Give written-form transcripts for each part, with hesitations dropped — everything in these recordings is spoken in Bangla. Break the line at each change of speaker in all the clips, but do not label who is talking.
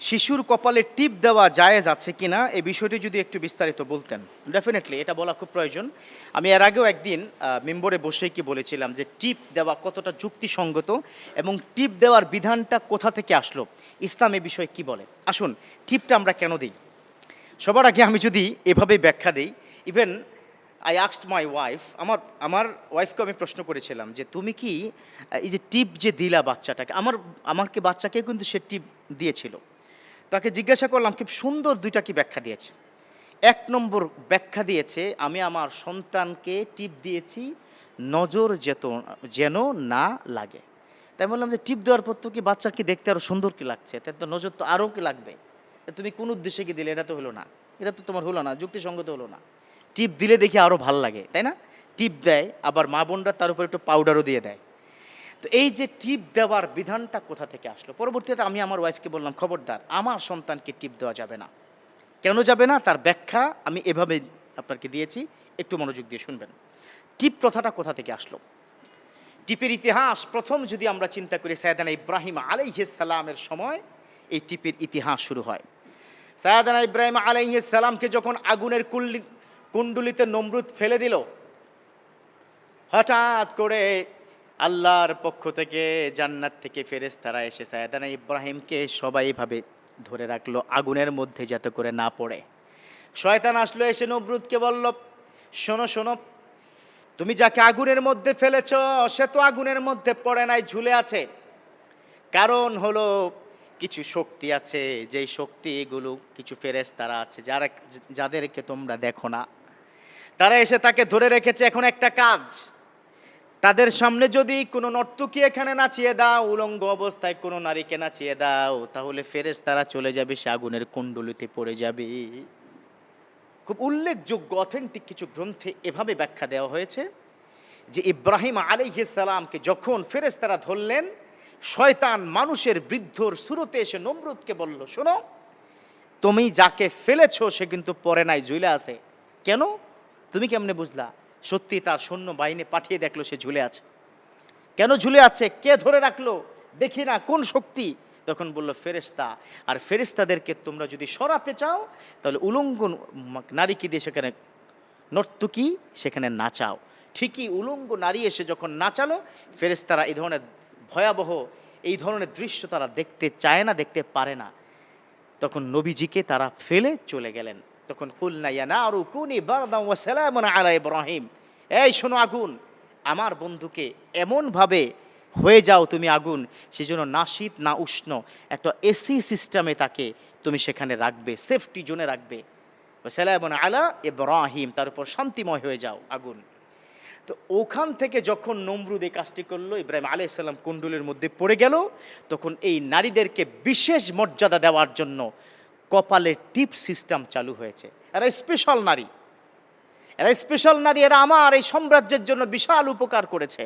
শিশুর কপালে টিপ দেওয়া জায়েজ আছে কিনা এই বিষয়টি যদি একটু বিস্তারিত বলতেন। ডেফিনেটলি এটা বলা খুব প্রয়োজন। আমি এর আগেও একদিন মেম্বরে বসেই কি বলেছিলাম যে টিপ দেওয়া কতটা যুক্তিসঙ্গত এবং টিপ দেওয়ার বিধানটা কোথা থেকে আসলো, ইসলাম এ বিষয়ে কি বলে। আসুন, টিপটা আমরা কেন দিই? সবার আগে আমি যদি এভাবে ব্যাখ্যা দিই, even I asked my wife, আমার আমার ওয়াইফকে আমি প্রশ্ন করেছিলাম যে তুমি কি এই যে টিপ যে দিলা বাচ্চাটাকে, আমাকে বাচ্চাকে কিন্তু সে টিপ দিয়েছিল। তাকে জিজ্ঞাসা করলাম, খুব সুন্দর দুইটা কি ব্যাখ্যা দিয়েছে। এক নম্বর ব্যাখ্যা দিয়েছে, আমি আমার সন্তানকে টিপ দিয়েছি নজর যেন না লাগে। তাই বললাম যে টিপ দেওয়ার পর তো কি বাচ্চা কি দেখতে আরো সুন্দর কি লাগছে, তাই তো নজর তো আরও কি লাগবে। তুমি কোন উদ্দেশ্যে কি দিলে, এটা তো হলো না, এটা তো তোমার হলো না, যুক্তিসঙ্গত হলো না। টিপ দিলে দেখি আরও ভাল লাগে, তাই না? টিপ দেয়, আবার মা বোনরা তার উপর একটু পাউডারও দিয়ে দেয়। তো এই যে টিপ দেওয়ার বিধানটা কোথা থেকে আসলো, পরবর্তীতে আমি আমার ওয়াইফকে বললাম, খবরদার আমার সন্তানকে টিপ দেওয়া যাবে না। কেন যাবে না তার ব্যাখ্যা আমি এভাবে আপনাকে দিয়েছি, একটু মনোযোগ দিয়ে শুনবেন। টিপ প্রথাটা কোথা থেকে আসলো? টিপের ইতিহাস প্রথম যদি আমরা চিন্তা করি, সাইয়েদানা ইব্রাহিম আলাইহিস সালামের সময় এই টিপের ইতিহাস শুরু হয়। সাইয়েদানা ইব্রাহিম আলাইহিস সালামকে যখন আগুনের কুণ্ডুলিতে নমরুদ ফেলে দিল, হঠাৎ করে আল্লাহর পক্ষ থেকে জান্নাত থেকে ফেরেশতারা এসে সাইয়েদানা ইব্রাহিমকে সবাই ভাবে ধরে রাখলো আগুনের মধ্যে যাতে করে না পড়ে। শয়তান আসলো, এসে নমরুদকে বলল, শোনো শোনো, তুমি যাকে আগুনের মধ্যে ফেলেছ সে তো আগুনের মধ্যে পড়ে নাই, ঝুলে আছে। কারণ হলো কিছু শক্তি আছে, যেই শক্তিগুলো কিছু ফেরেশতারা আছে যাদেরকে তোমরা দেখো না, তারা এসে তাকে ধরে রেখেছে। এখন একটা কাজ, তাদের সামনে যদি কোনো নর্তকী এখানে নাচিয়ে দাও, উলঙ্গ অবস্থায় কোনো নারীকে নাচিয়ে দাও, তাহলে ফেরেশতারা চলে যাবে, সে আগুনের কুণ্ডলিতে পড়ে যাবে। খুব উল্লেখযোগ্য অথেন্টিক কিছু গ্রন্থে এভাবে ব্যাখ্যা দেওয়া হয়েছে যে ইব্রাহিম আলাইহিস সালামকে যখন ফেরেশতারা ধরলেন, শয়তান মানুষের বৃদ্ধর সুরতে এসে নমরুদকে বলল, শোনো, তুমি যাকে ফেলেছো সে কিন্তু পরে নাই, ঝুলে আছে। কেন? তুমি কেমনে বুঝলা? সত্যি তার সৈন্য বাহিনী পাঠিয়ে দেখলো সে ঝুলে আছে। কেন ঝুলে আছে, কে ধরে রাখলো, দেখি না কোন শক্তি। তখন বলল ফেরেশতা, আর ফেরেশতাদেরকে তোমরা যদি সরাতে চাও তাহলে উলঙ্গ নারীকে দিয়ে সেখানে নর্তকী সেখানে নাচাও। ঠিকই উলঙ্গ নারী এসে যখন নাচালো, ফেরেশতারা এই ধরনের ভয়াবহ এই ধরনের দৃশ্য তারা দেখতে চায় না, দেখতে পারে না। তখন নবীজিকে তারা ফেলে চলে গেলেন। তখন কুলনা ইয়া নারু কুনি বারদান ওয়া সালামান আলা ইব্রাহিম, এই শোনো আগুন, আমার বন্ধুকে এমনভাবে হয়ে যাও তুমি আগুন, সেজন্য না শীত না উষ্ণ, একটা এসি সিস্টেমে তাকে তুমি সেখানে রাখবে, সেফটি জোনে রাখবে। ওয়া সালামান আলা ইব্রাহিম, তার উপর শান্তিময় হয়ে যাও আগুন। তো ওখান থেকে যখন নমরুদ এই কাজটি করলো, ইব্রাহিম আলাইহিস সালাম কুণ্ডলের মধ্যে পড়ে গেল, তখন এই নারীদেরকে বিশেষ মর্যাদা দেওয়ার জন্য কপালে টিপ সিস্টেম চালু হয়েছে। এরা স্পেশাল নারী, এরা স্পেশাল নারী, এরা আমার এই সাম্রাজ্যের জন্য বিশাল উপকার করেছে।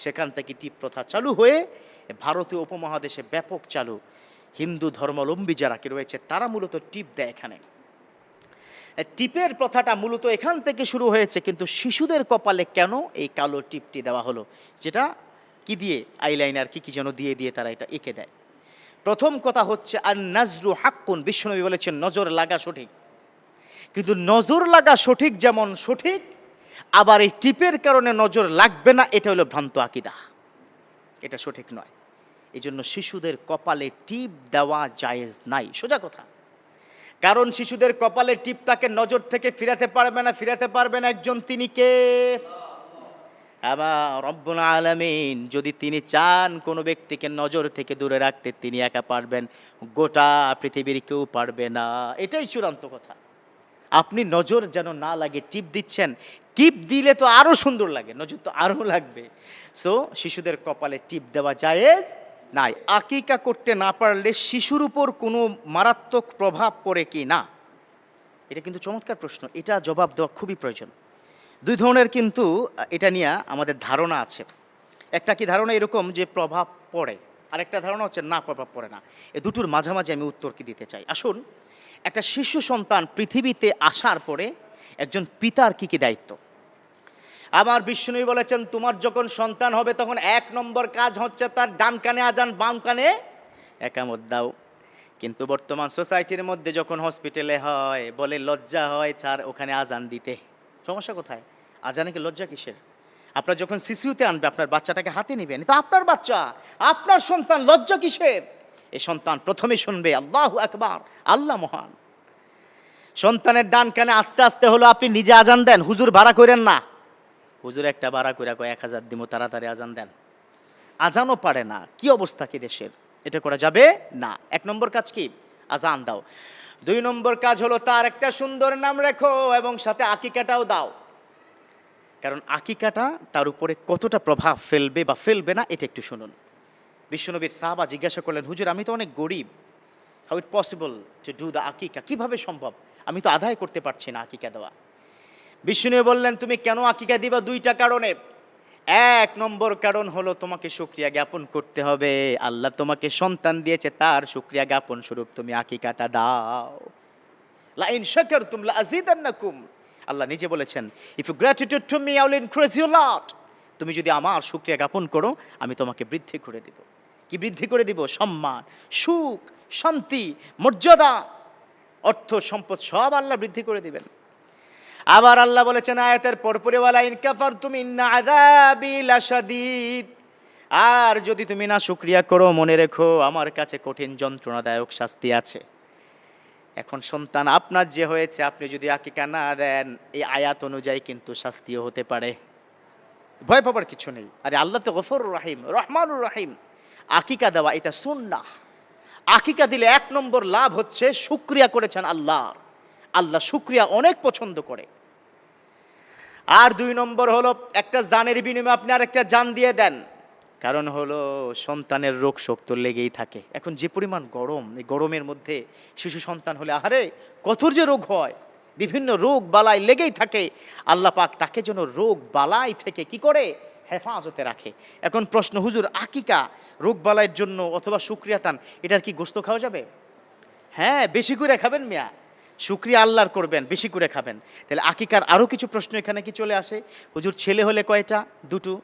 সেখান থেকে টিপ প্রথা চালু হয়ে ভারতীয় উপমহাদেশে ব্যাপক চালু। হিন্দু ধর্মাবলম্বী যারা কি রয়েছে তারা মূলত টিপ দেয় এখানে। টিপের প্রথাটা মূলত এখান থেকে শুরু হয়েছে, কিন্তু শিশুদের কপালে কেন এই কালো টিপটি দেওয়া হলো, যেটা কি দিয়ে, আইলাইনার কি কি যেন দিয়ে দিয়ে তারা এটা এঁকে দেয়। প্রথম কথা হচ্ছে আর নাজরু হাক্কুন, বিশ্বনবী বলেছেন নজর লাগা সঠিক, কিন্তু নজর লাগা সঠিক যেমন সঠিক, আবার এই টিপের কারণে নজর লাগবে না এটা হলো ভ্রান্ত আকীদা, এটা সঠিক নয়। এই জন্য শিশুদের কপালে টিপ দেওয়া জায়েজ নাই, সোজা কথা। কারণ শিশুদের কপালে টিপ তাকে নজর থেকে ফিরাতে পারবে না একজন, তিনি কে? আমার রব্বুল আলামিন। যদি তিনি চান কোনো ব্যক্তিকে নজর থেকে দূরে রাখতে, তিনি একা পারবেন, গোটা পৃথিবীর কেউ পারবে না, এটাই চূড়ান্ত কথা। আপনি নজর যেন না লাগে টিপ দিচ্ছেন, টিপ দিলে তো আরো সুন্দর লাগে, নজর তো আরো লাগবে। সো শিশুদের কপালে টিপ দেওয়া জায়েজ নাই। আকিকা করতে না পারলে শিশুর উপর কোনো মারাত্মক প্রভাব পড়ে কি না, এটা কিন্তু চমৎকার প্রশ্ন, এটা জবাব দেওয়া খুবই প্রয়োজন। দুই ধরনের কিন্তু এটা নিয়ে আমাদের ধারণা আছে। একটা কি ধারণা এরকম যে প্রভাব পড়ে, আরেকটা ধারণা হচ্ছে না প্রভাব পড়ে না। এ দুটোর মাঝামাঝি আমি উত্তর কি দিতে চাই। আসুন, একটা শিশু সন্তান পৃথিবীতে আসার পরে একজন পিতার কি কি দায়িত্ব। আমার বিষ্ণুই বলেছেন, তোমার যখন সন্তান হবে তখন এক নম্বর কাজ হচ্ছে তার ডান কানে আজান, বাম কানে একামত দাও। কিন্তু বর্তমান সোসাইটির মধ্যে যখন হসপিটালে হয় বলে লজ্জা হয় তার ওখানে আজান দিতে। সমস্যা কোথায়? আজানে কি লজ্জা কিসের? আপনার যখন শিশুতে আনবে আপনার বাচ্চাটাকে হাতে নিবেন, তো আপনার বাচ্চা, আপনার সন্তান, লজ্জা কিসের? এই সন্তান প্রথমে শুনবে আল্লাহু আকবার, আল্লাহ মহান। সন্তানের ডান কানে আস্তে আস্তে হলো আপনি নিজে আজান দেন, হুজুর ভাড়া করেন না। হুজুর একটা ভাড়া করে কয় 1000 দিমো, তাড়াতাড়ি আজান দেন। আজানও পারে না, কি অবস্থা কি দেশের? এটা করা যাবে না। 1 নম্বর কাজ কি? আজান দাও। 2 নম্বর কাজ হলো তার একটা সুন্দর নাম রেখো এবং সাথে আকিকাটাও দাও। কারণ আকিকাটা তার উপরে কতটা প্রভাব ফেলবে বা ফেলবে না এটা একটু শুনুন। বিশ্বনবীর সাহাবা জিজ্ঞাসা করলেন, হুজুর আমি তো অনেক গরিব, how it possible to do the আকিকা, কিভাবে সম্ভব? আমি তো আদায় করতে পারছি না আকিকা দেওয়া। বিশ্বনবী বললেন, তুমি কেন আকিকা দিবা? 2টা কারণে। 1 নম্বর কারণ হলো তোমাকে শুকরিয়া জ্ঞাপন করতে হবে, আল্লাহ তোমাকে সন্তান দিয়েছে, তার শুকরিয়া জ্ঞাপন স্বরূপ তুমি আকিকাটা দাও। লা ইন শাকারতুম লা আযীদান্নাকুম, আল্লাহ নিজে বলেছেন, if you gratitude to me I will increase you lot. তুমি যদি আমার শুকরিয়া জ্ঞাপন করো আমি তোমাকে বৃদ্ধি করে দিব। কি বৃদ্ধি করে দিব? সম্মান, সুখ, শান্তি, মর্যাদা, অর্থ সম্পদ সব আল্লাহ বৃদ্ধি করে দিবেন। আবার আল্লাহ বলেছেন আয়াতের পরপরে, ওয়ালা ইন কাফারতুম ইন্না আযাবি লাশাদীদ, আর যদি তুমি না শুকরিয়া করো মনে রেখো আমার কাছে কঠিন যন্ত্রণাদায়ক শাস্তি আছে। এখন সন্তান আপনার যে হয়েছে, আপনি যদি আকিকা না দেন এই আয়াত অনুযায়ী কিন্তু শাস্তিও হতে পারে। ভয় পাবার কিছু নেই। আরে আল্লাহ তো গফুরুর রহিম, রহমানুর রহিম। আকিকা দেওয়া এটা সুন্নাহ। আকিকা দিলে 1 নম্বর লাভ হচ্ছে শুকরিয়া করেছেন আল্লাহ, আল্লাহ শুকরিয়া অনেক পছন্দ করে। আর 2 নম্বর হলো একটা জানের বিনিময়ে আপনি আর একটা জান দিয়ে দেন। কারণ হলো সন্তানের রোগ শোক তো লেগেই থাকে। এখন যে পরিমাণ গরম, এই গরমের মধ্যে শিশু সন্তান হলে আহারে কত যে রোগ হয়, বিভিন্ন রোগ বালাই লেগেই থাকে। আল্লাহ পাক তাকে যেন রোগ বালাই থেকে কি করে? হেফাজতে রাখে। এখন প্রশ্ন, হুজুর আকিকা রোগ বালাইয়ের জন্য অথবা শুকরিয়াতান, এটার কি গোশত খাওয়া যাবে? হ্যাঁ, বেশি করে খাবেন মিয়া, শুকরিয়া আল্লাহর করবেন, বেশি করে খাবেন। তাহলে আকিকার আরও কিছু প্রশ্ন এখানে কি চলে আসে? হুজুর ছেলে হলে কয়টা? 2টো।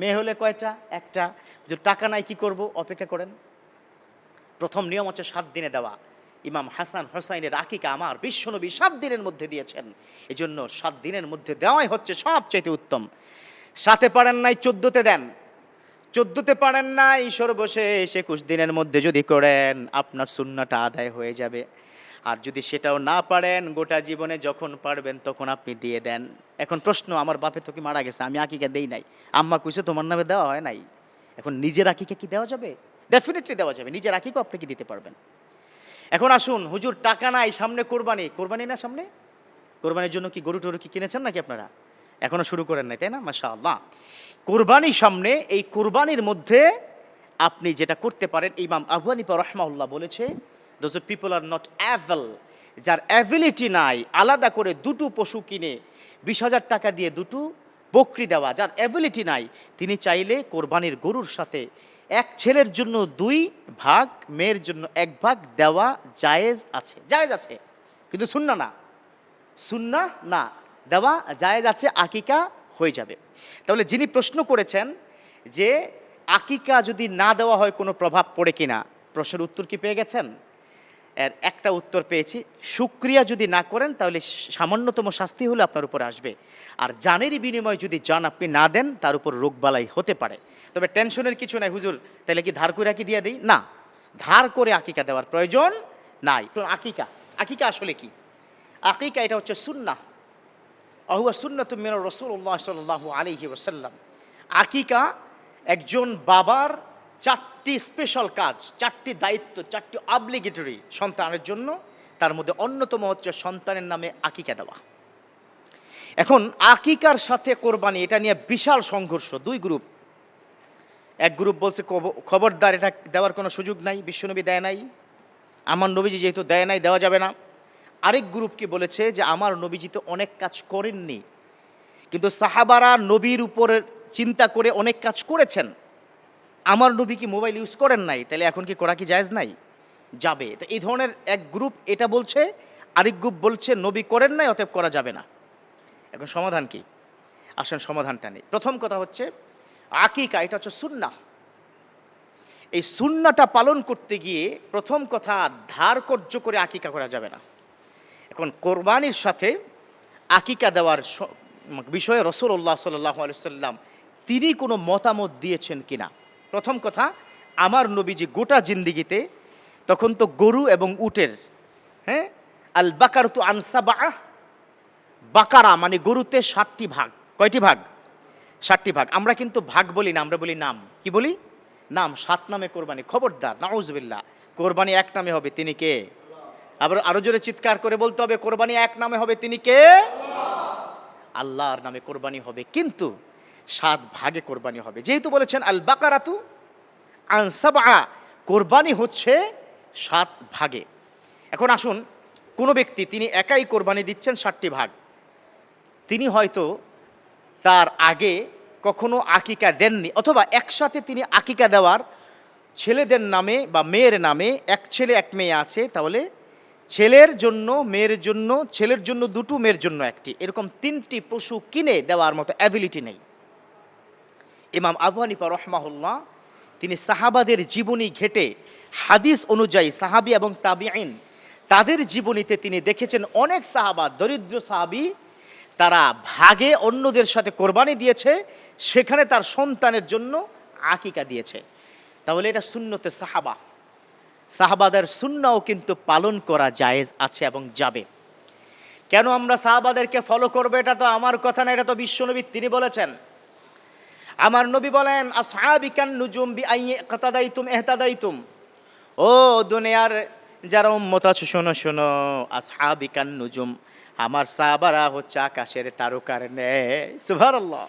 মেয়ে হলে কয়টা? 1টা। হুজুর টাকা নাই কি করব? অপেক্ষা করেন। প্রথম নিয়ম হচ্ছে 7 দিনে দেওয়া। ইমাম হাসান হোসাইনের আকিকা আমার বিশ্বনবী 7 দিনের মধ্যে দিয়েছেন, এজন্য 7 দিনের মধ্যে দেওয়াই হচ্ছে সবচাইতে উত্তম। 7-এ পারেন নাই 14তে দেন, 14তে পারেন নাই সর্বশেষ 21 দিনের মধ্যে যদি করেন আপনার সুন্নাহটা আদায় হয়ে যাবে। আর যদি সেটাও না পারেন গোটা জীবনে যখন পারবেন তখন আপনি দিয়ে দেন। এখন প্রশ্ন, আমার বাপে তো কি মারা গেছে, আমি আকিকা দেই নাই, আম্মা কইছে তোমার নামে দেওয়া হয় নাই, এখন নিজের আকিকা কি দেওয়া যাবে? ডেফিনেটলি দেওয়া যাবে, নিজের আকিকা আপনি কি দিতে পারবেন। এখন আসুন, হুজুর টাকা নাই, সামনে কোরবানি, কোরবানি না সামনে, কোরবানির জন্য কি গরু টরু কি কিনেছেন নাকি আপনারা? এখনো শুরু করেন নাই তাই না? মাশাআল্লাহ। কোরবানি সামনে, এই কোরবানির মধ্যে আপনি যেটা করতে পারেন, ইমাম আবু হানিফা রাহমাহুল্লাহ বলেছে, those people are not avail, যার অ্যাবিলিটি নাই আলাদা করে 2টো পশু কিনে 20,000 টাকা দিয়ে 2টো বকরি দেওয়া, যার অ্যাবিলিটি নাই, তিনি চাইলে কোরবানির গরুর সাথে এক ছেলের জন্য 2 ভাগ, মেয়ের জন্য 1 ভাগ দেওয়া জায়েজ আছে, জায়েজ আছে, কিন্তু সুন্নাহ না, সুন্নাহ না, দেওয়া জায়েজ আছে, আকিকা হয়ে যাবে। তাহলে যিনি প্রশ্ন করেছেন যে আকিকা যদি না দেওয়া হয় কোনো প্রভাব পড়ে কিনা, প্রশ্নের উত্তর কি পেয়ে গেছেন? এর একটা উত্তর পেয়েছি, শুকরিয়া যদি না করেন তাহলে সামান্যতম শাস্তি হলে আপনার উপরে আসবে। আর জানেরই বিনিময়ে যদি জান আপনি না দেন তার উপর রোগবালাই হতে পারে। তবে টেনশনের কিছু নাই। হুজুর তাহলে কি ধার করে কি দিয়ে দেই? না, ধার করে আকিকা দেওয়ার প্রয়োজন নাই। আকিকা, আকিকা আসলে কি? আকিকা এটা হচ্ছে সুন্নাহ, আহুয়া সুন্নাতুম মিনার রাসূলুল্লাহ সাল্লাল্লাহু আলাইহি ওয়াসাল্লাম। আকিকা একজন বাবার 4টি স্পেশাল কাজ, 4টি দায়িত্ব, 4টি অব্লিগেটরি সন্তানের জন্য। তার মধ্যে অন্যতম হচ্ছে সন্তানের নামে আকিকা দেওয়া। এখন আকিকার সাথে কোরবানি এটা নিয়ে বিশাল সংঘর্ষ, 2 গ্রুপ। এক গ্রুপ বলছে খবরদার এটা দেওয়ার কোনো সুযোগ নাই, বিশ্বনবী দেয় নাই, আমার নবীজি যেহেতু দেয় নাই দেওয়া যাবে না। আরেক গ্রুপ কি বলেছে যে আমার নবীজি তো অনেক কাজ করেননি, কিন্তু সাহাবারা নবীর উপর চিন্তা করে অনেক কাজ করেছেন, আমার নবী কি মোবাইল ইউজ করেন নাই, তাহলে এখন কি করা কি জায়েজ নাই? যাবে। তো এই ধরনের এক গ্রুপ এটা বলছে, আরেক গ্রুপ বলছে নবী করেন নাই অতএব করা যাবে না। এখন সমাধান কি? আসেন সমাধানটা নেই। প্রথম কথা হচ্ছে আকিকা এটা হচ্ছে সুন্নাহ, এই সুন্নাটা পালন করতে গিয়ে প্রথম কথা ধার কর্য করে আকিকা করা যাবে না। এখন কোরবানির সাথে আকিকা দেওয়ার বিষয়ে রাসূলুল্লাহ সাল্লাল্লাহু আলাইহি সাল্লাম তিনি কোনো মতামত দিয়েছেন কিনা। প্রথম কথা, আমার নবীজি গোটা জিন্দিগিতে তখন তো গরু এবং উটের, হ্যাঁ, আল বাকারতু আন সাবআ, বাকারা মানে গরুতে 7টি ভাগ। কয়টি ভাগ? 7টি ভাগ। আমরা কিন্তু ভাগ বলি না, আমরা বলি নাম। কি বলি? নাম। 7 নামে কোরবানি। খবরদার, নাউজুবিল্লাহ। কোরবানি এক নামে হবে, তিনি কে? আবার আরো জোরে চিৎকার করে বলতে হবে, কোরবানি এক নামে হবে, তিনি কে? আল্লাহর নামে কোরবানি হবে, কিন্তু 7 ভাগে কোরবানি হবে। যেহেতু বলেছেন আল বাকারাতু আন সাবআ, কোরবানি হচ্ছে 7 ভাগে। এখন আসুন, কোনো ব্যক্তি তিনি একাই কোরবানি দিচ্ছেন 7টি ভাগ, তিনি হয়তো তার আগে কখনো আকিকা দেননি, অথবা একসাথে তিনি আকিকা দেওয়ার ছেলেদের নামে বা মেয়ের নামে, এক ছেলে এক মেয়ে আছে, তাহলে ছেলের জন্য মেয়ের জন্য, ছেলের জন্য 2টো, মেয়ের জন্য 1টি, এরকম 3টি পশু কিনে দেওয়ার মতো অ্যাবিলিটি নেই। ইমাম আবু হানিফা রাহমাহুল্লাহ তিনি সাহাবাদের জীবনী ঘেটে হাদিস অনুযায়ী সাহাবী এবং তাবিঈন তাদের জীবনীতে তিনি দেখেছেন অনেক সাহাবা, দরিদ্র সাহাবী, তারা ভাগে অন্যদের সাথে কোরবানি দিয়েছে, সেখানে তার সন্তানের জন্য আকিকা দিয়েছে। তাহলে এটা সুন্নতে সাহাবা, সাহাবাদের সুন্নাও কিন্তু পালন করা জায়েজ আছে এবং যাবে। কেন আমরা সাহাবাদেরকে ফলো করবো? এটা তো আমার কথা না, এটা তো বিশ্বনবী তিনি বলেছেন। আমার নবী বলেন, আসহাবিকান নুজুম বিআইয়ি ইকতাদাইতুম ইহতাদাইতুম। ও দুনিয়ার যারা উম্মত আছে, শোনো শোনো, আসহাবিকান নুজুম, আমার সাহাবারা হচ্ছে আকাশের তারকার ন্যায়। সুবহানাল্লাহ।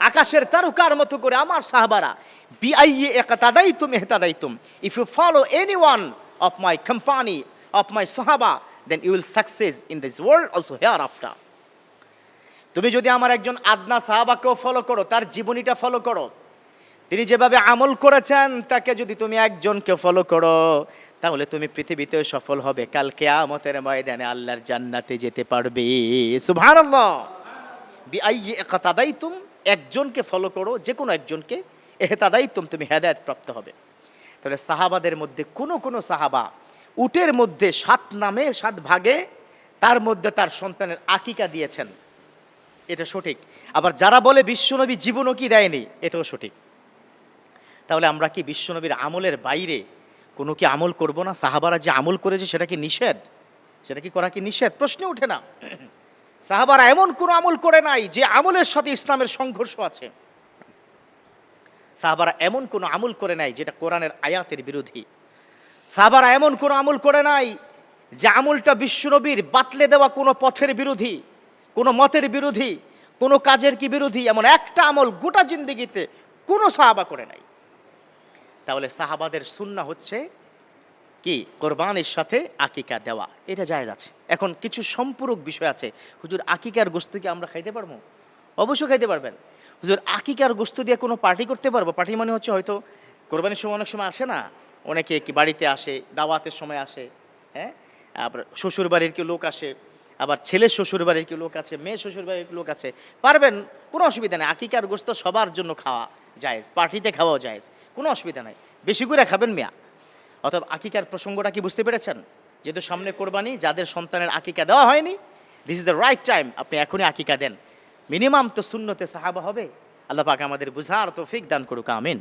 আকাশের তারকার মতো করে আমার সাহাবারা। বিআইয়ি ইকতাদাইতুম ইহতাদাইতুম, if you follow anyone of my company, of my সাহাবা, then you will success in this world also hereafter. তুমি যদি আমার একজন আদনা সাহাবাকেও ফলো করো, তার জীবনীটা ফলো করো, তিনি যেভাবে আমল করেছেন, তাকে যদি তুমি একজনকে ফলো করো, তাহলে তুমি পৃথিবীতেও সফল হবে, কাল কিয়ামতের ময়দানে আল্লাহর জান্নাতে যেতে পারবে। সুবহানাল্লাহ। বিআইয়ি ইকতাদাইতুম, একজনকে ফলো করো, যে কোনো একজনকে, ইহতাদাইতুম, তুমি হেদায়েত প্রাপ্ত হবে। তাহলে সাহাবাদের মধ্যে কোন সাহাবা উটের মধ্যে 7 নামে 7 ভাগে তার মধ্যে তার সন্তানের আকিকা দিয়েছেন, এটা সঠিক। আবার যারা বলে বিশ্বনবী জীবনও কি দেয়নি, এটাও সঠিক। তাহলে আমরা কি বিশ্বনবীর আমলের বাইরে কোনো কি আমল করব না? সাহাবারা যে আমল করেছে সেটা কি নিষেধ? সেটা কি করা কি নিষেধ? প্রশ্ন ওঠে না। সাহাবারা এমন কোনো আমল করে নাই যে আমলের সাথে ইসলামের সংঘর্ষ আছে। সাহাবারা এমন কোনো আমল করে নাই যেটা কোরআনের আয়াতের বিরোধী। সাহাবারা এমন কোনো আমল করে নাই যে আমলটা বিশ্বনবীর বাতলে দেওয়া কোনো পথের বিরোধী, কোনো মতের বিরোধী, কোনো কাজের কি বিরোধী। এমন একটা আমল গোটা জিন্দেগিতে কোনো সাহাবা করে নাই। তাহলে সাহাবাদের সুন্নাহ হচ্ছে কি? কোরবানির সাথে আকিকা দেওয়া, এটা জায়েজ আছে। এখন কিছু সম্পূরক বিষয় আছে। হুজুর, আকিকার গোশত কি আমরা খাইতে পারবো? অবশ্যই খাইতে পারবেন। হুজুর, আকিকার গোশত দিয়ে কোনো পার্টি করতে পারবো? পার্টি মানে হচ্ছে হয়তো কোরবানির সময় অনেক সময় আসে না, অনেকে কি বাড়িতে আসে, দাওয়াতের সময় আসে, হ্যাঁ, আবার শ্বশুর বাড়ির কি লোক আসে, আবার ছেলের শ্বশুর বাড়ির কি লোক আছে, মেয়ে শ্বশুর বাড়ির লোক আছে, পারবেন, কোনো অসুবিধা নেই। আকিকার গোশত সবার জন্য খাওয়া জায়েজ, পার্টিতে খাওয়াও জায়েজ, কোনো অসুবিধা নাই। বেশি করে খাবেন মিয়া। অথবা আকিকার প্রসঙ্গটা কি বুঝতে পেরেছেন? যেহেতু সামনে কোরবানি, যাদের সন্তানের আকিকা দেওয়া হয়নি, this is the right time, আপনি এখনই আকিকা দেন। মিনিমাম তো সুন্নতে সাহাবা হবে। আল্লাহ পাক আমাদের বুঝার তৌফিক দান করুক, আমিন।